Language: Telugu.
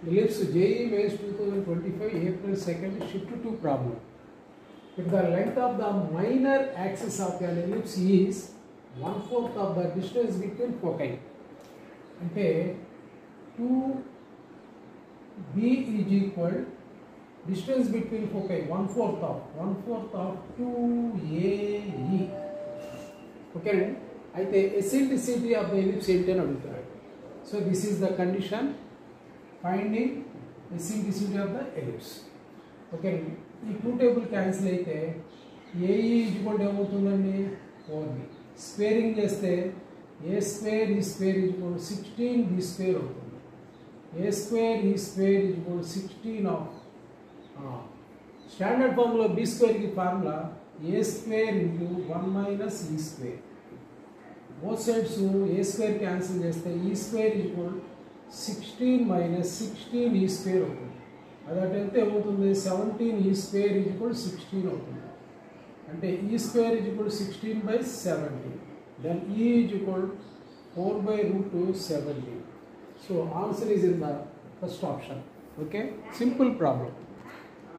ellipse JEE Mains 2025 April 2nd shift 2 problem. If the length of the minor axis of an ellipse is 1/4 of the distance between foci, అంటే 2b is equal distance between foci 1/4 of 2AE. Okay అండి. అయితే eccentricity of the ellipse ఏంటి అని అడుగుతారు. So this is the condition finding eccentricity of the ellipse. Okay అండి. ఈ 2 టేబుల్ క్యాన్సిల్ అయితే AE ఈక్వల్ ఏమవుతుందండి 4b. స్క్వేరింగ్ చేస్తే a square e square equal 16 b square అవుతుంది. a square e square equal 16 of standard formula b స్క్వేర్కి formula a square into 1 minus e square. Both sides a square cancel చేస్తే ఈ స్క్వేర్ ఈక్వల్ 16 మైనస్ 16 ఈ స్క్వేర్ అవుతుంది. అదైతే ఏమవుతుంది 17 ఈ స్క్వేర్ ఈక్వల్ 16 అవుతుంది. అంటే ఈ స్క్వేర్ ఈక్వల్ 16/17. దెన్ ఈ equal 4/√2 17. So answer is in the first option. Okay, simple problem.